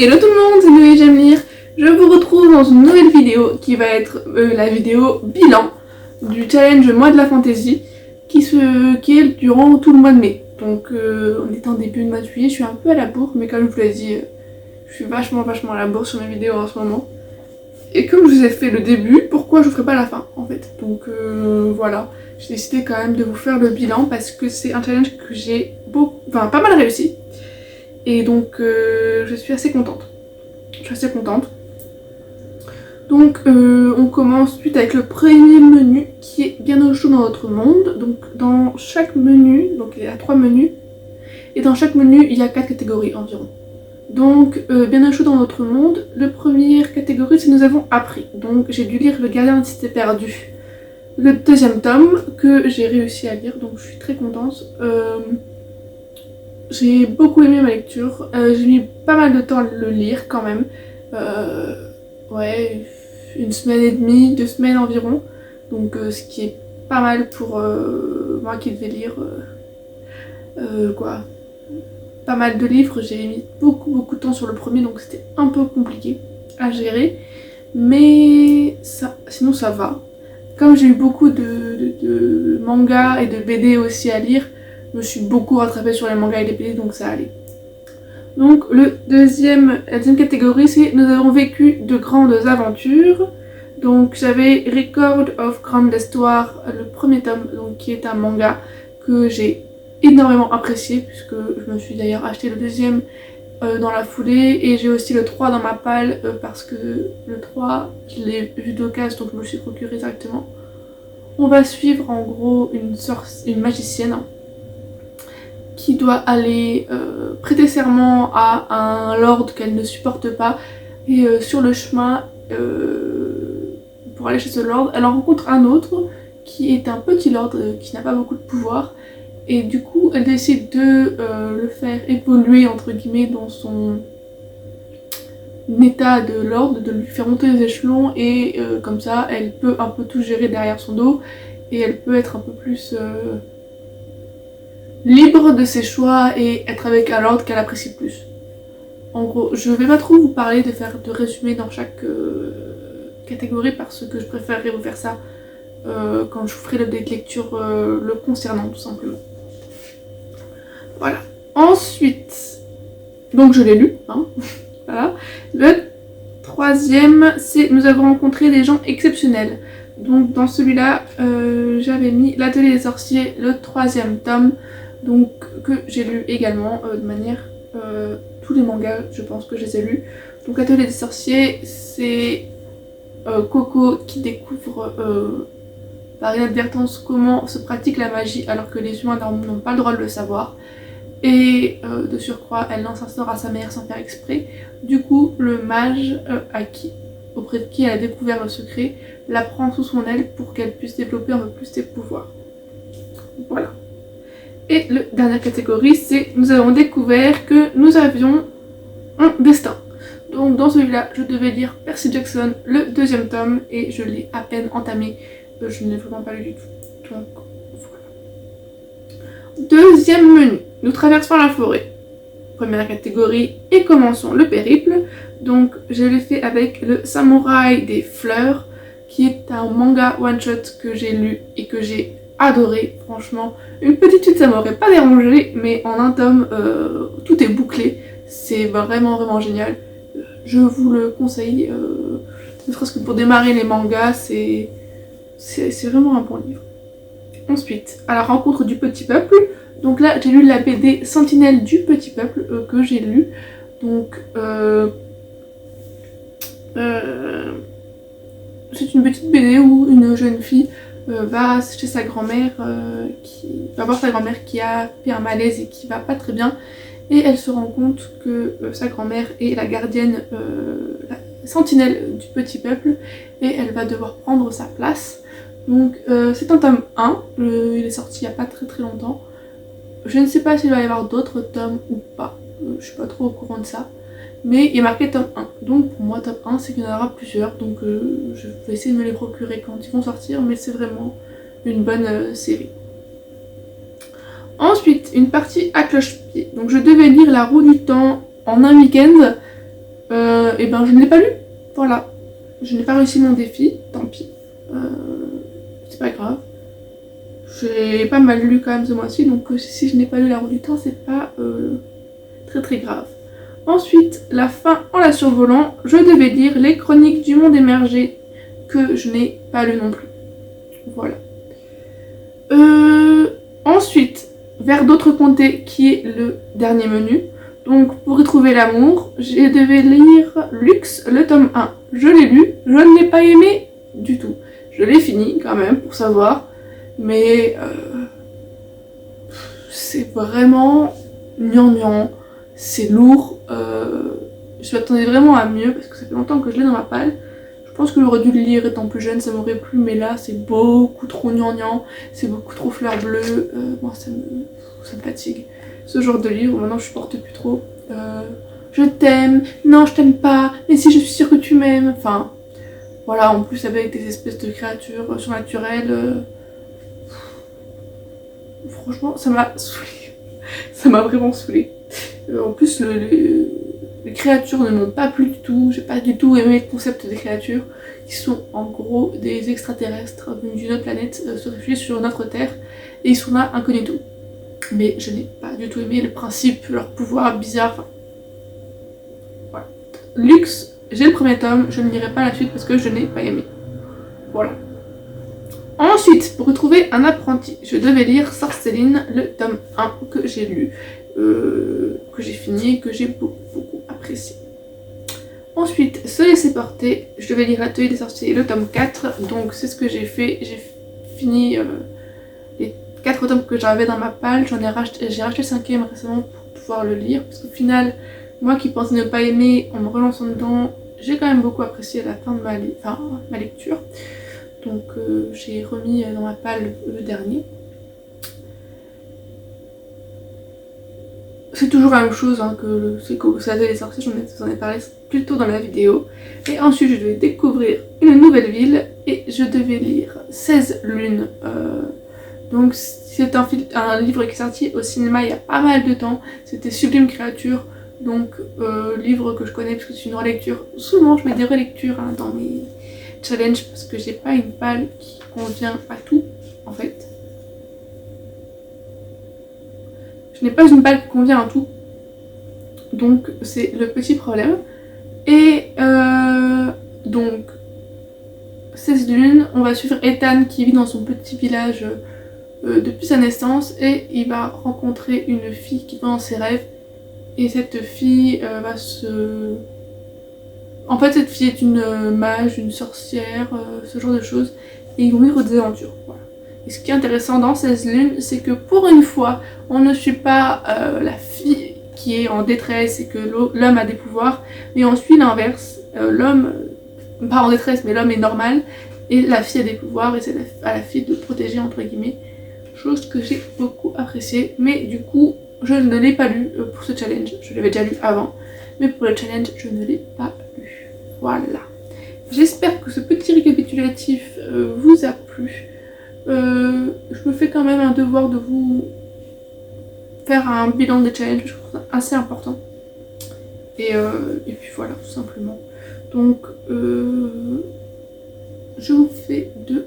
Hello tout le monde, c'est Noé, j'aime lire. Je vous retrouve dans une nouvelle vidéo qui va être la vidéo bilan du challenge Mois de la Fantaisie qui est durant tout le mois de mai. Donc on est en début de mois de juillet, je suis un peu à la bourre, mais comme je vous l'ai dit, je suis vachement à la bourre sur mes vidéos en ce moment. Et comme je vous ai fait le début, pourquoi je ne ferai pas la fin en fait. Donc voilà, j'ai décidé quand même de vous faire le bilan parce que c'est un challenge que j'ai pas mal réussi. Et donc je suis assez contente. Donc on commence tout de suite avec le premier menu qui est bien au chaud dans notre monde. Donc dans chaque menu, donc il y a 3 menus, et dans chaque menu il y a 4 catégories environ. Donc bien au chaud dans notre monde, la première catégorie c'est nous avons appris. Donc j'ai dû lire Le Gardien de Cité Perdue, le 2e tome que j'ai réussi à lire, donc je suis très contente. J'ai beaucoup aimé ma lecture, j'ai mis pas mal de temps à le lire quand même, ouais, 1 semaine et demie, 2 semaines environ, donc ce qui est pas mal pour moi qui devais lire pas mal de livres. J'ai mis beaucoup de temps sur le premier, donc c'était un peu compliqué à gérer, mais sinon ça va. Comme j'ai eu beaucoup de mangas et de BD aussi à lire, je me suis beaucoup rattrapée sur les mangas et les BD, donc ça allait. Donc la deuxième catégorie, c'est nous avons vécu de grandes aventures. Donc j'avais Record of Grande Histoire, le premier tome, donc qui est un manga que j'ai énormément apprécié, puisque je me suis d'ailleurs acheté le 2e dans la foulée, et j'ai aussi le 3 dans ma palle, parce que le 3 je l'ai vu d'occasion, donc je me le suis procuré directement. On va suivre en gros une magicienne qui doit aller prêter serment à un lord qu'elle ne supporte pas, et sur le chemin pour aller chez ce lord, elle en rencontre un autre qui est un petit lord qui n'a pas beaucoup de pouvoir, et du coup elle décide de le faire évoluer entre guillemets dans son état de lord, de lui faire monter les échelons, et comme ça elle peut un peu tout gérer derrière son dos, et elle peut être un peu plus libre de ses choix et être avec un lord qu'elle apprécie plus. En gros, je vais pas trop vous parler de résumé dans chaque catégorie, parce que je préférerais vous faire ça quand je vous ferai le dé de lecture le concernant tout simplement. Voilà. Ensuite, donc je l'ai lu, hein. Voilà. Le 3e, c'est nous avons rencontré des gens exceptionnels. Donc dans celui-là, j'avais mis L'Atelier des Sorciers, le 3e tome, donc que j'ai lu également de manière tous les mangas, je pense que je les ai lus. Donc L'Atelier des Sorciers, c'est Coco qui découvre par inadvertance comment se pratique la magie alors que les humains n'ont pas le droit de le savoir. Et de surcroît, elle lance un sort à sa mère sans faire exprès. Du coup, le mage auprès de qui elle a découvert le secret, la prend sous son aile pour qu'elle puisse développer un peu plus ses pouvoirs. Voilà. Et la dernière catégorie, c'est nous avons découvert que nous avions un destin. Donc dans celui-là, je devais lire Percy Jackson, le 2e tome, et je l'ai à peine entamé. Je ne l'ai vraiment pas lu du tout. Donc voilà. 2e menu, nous traversons la forêt. Première catégorie, et commençons le périple. Donc je l'ai fait avec le Samouraï des Fleurs, qui est un manga one-shot que j'ai lu et que j'ai adoré, franchement. Une petite suite ça m'aurait pas dérangé, mais en un tome, tout est bouclé. C'est vraiment génial. Je vous le conseille, ne serait-ce que pour démarrer les mangas, c'est vraiment un bon livre. Ensuite, à la rencontre du petit peuple. Donc là, j'ai lu la BD Sentinelle du Petit Peuple que j'ai lu. Donc, c'est une petite BD où une jeune fille va chez sa grand-mère, qui va voir sa grand-mère qui a fait un malaise et qui va pas très bien. Et elle se rend compte que sa grand-mère est la gardienne, la sentinelle du petit peuple, et elle va devoir prendre sa place. Donc c'est un tome 1, il est sorti il n'y a pas très longtemps. Je ne sais pas s'il va y avoir d'autres tomes ou pas, je suis pas trop au courant de ça. Mais il est marqué tome 1, donc pour moi tome 1 c'est qu'il y en aura plusieurs, donc je vais essayer de me les procurer quand ils vont sortir, mais c'est vraiment une bonne série. Ensuite, une partie à cloche-pied. Donc je devais lire La Roue du Temps en un week-end. et ben je ne l'ai pas lu. Voilà. Je n'ai pas réussi mon défi, tant pis. C'est pas grave. J'ai pas mal lu quand même ce mois-ci, donc si je n'ai pas lu La Roue du Temps, c'est pas très très grave. Ensuite, la fin en la survolant, je devais lire Les Chroniques du Monde Émergé, que je n'ai pas lu non plus. Voilà. Ensuite, Vers d'autres comtés, qui est le dernier menu. Donc, pour y trouver l'amour, je devais lire Luxe, le tome 1. Je l'ai lu, je ne l'ai pas aimé du tout. Je l'ai fini quand même, pour savoir. Mais c'est vraiment gnangnan, c'est lourd. Je m'attendais vraiment à mieux, parce que ça fait longtemps que je l'ai dans ma palle. Je pense que j'aurais dû le lire étant plus jeune, ça m'aurait plu, mais là c'est beaucoup trop gnangnan, c'est beaucoup trop fleur bleue. Moi ça me fatigue. Ce genre de livre, maintenant je supporte plus trop. Je t'aime, non je t'aime pas, mais si je suis sûre que tu m'aimes. Enfin, voilà, en plus avec des espèces de créatures surnaturelles. Franchement, ça m'a saoulée. Ça m'a vraiment saoulée. En plus, les créatures ne m'ont pas plu du tout. J'ai pas du tout aimé le concept des créatures qui sont en gros des extraterrestres venus d'une autre planète se réfugier sur notre Terre et ils sont là incognito. Mais je n'ai pas du tout aimé le principe, leur pouvoir bizarre. Enfin, voilà. Luxe, j'ai le premier tome, je ne lirai pas la suite parce que je n'ai pas aimé. Voilà. Ensuite, pour retrouver un apprenti, je devais lire Sorceline, le tome 1 que j'ai lu, que j'ai fini et que j'ai beaucoup apprécié. Ensuite, Se laisser porter, je devais lire L'Atelier des sorciers, le tome 4, donc c'est ce que j'ai fait. J'ai fini les 4 tomes que j'avais dans ma palle, j'ai racheté le 5e récemment pour pouvoir le lire, parce qu'au final, moi qui pensais ne pas aimer, en me relançant dedans, j'ai quand même beaucoup apprécié la fin de ma lecture. Donc j'ai remis dans ma palle le dernier. C'est toujours la même chose hein, que ça les sorciers, j'en ai parlé plus tôt dans la vidéo. Et ensuite je devais découvrir une nouvelle ville et je devais lire 16 lunes. Donc c'est un livre qui est sorti au cinéma il y a pas mal de temps. C'était Sublime Créature. Donc livre que je connais parce que c'est une relecture. Souvent je mets des relectures hein, dans mes challenge parce que j'ai pas une palle qui convient à tout en fait. Je n'ai pas une palle qui convient à tout. Donc c'est le petit problème. Et donc 16 lunes, on va suivre Ethan qui vit dans son petit village depuis sa naissance et il va rencontrer une fille qui va dans ses rêves. Et cette fille va se... En fait, cette fille est une mage, une sorcière, ce genre de choses, et ils vont vivre des aventures. Voilà. Et ce qui est intéressant dans 16 lunes, c'est que pour une fois, on ne suit pas la fille qui est en détresse et que l'homme a des pouvoirs, mais on suit l'inverse. L'homme, pas en détresse, mais l'homme est normal, et la fille a des pouvoirs, et c'est à la fille de protéger, entre guillemets. Chose que j'ai beaucoup appréciée, mais du coup, je ne l'ai pas lu pour ce challenge. Je l'avais déjà lu avant, mais pour le challenge, je ne l'ai pas lu. Voilà. J'espère que ce petit récapitulatif vous a plu. Je me fais quand même un devoir de vous faire un bilan des challenges, je trouve ça assez important. Et puis voilà, tout simplement. Donc, je vous fais de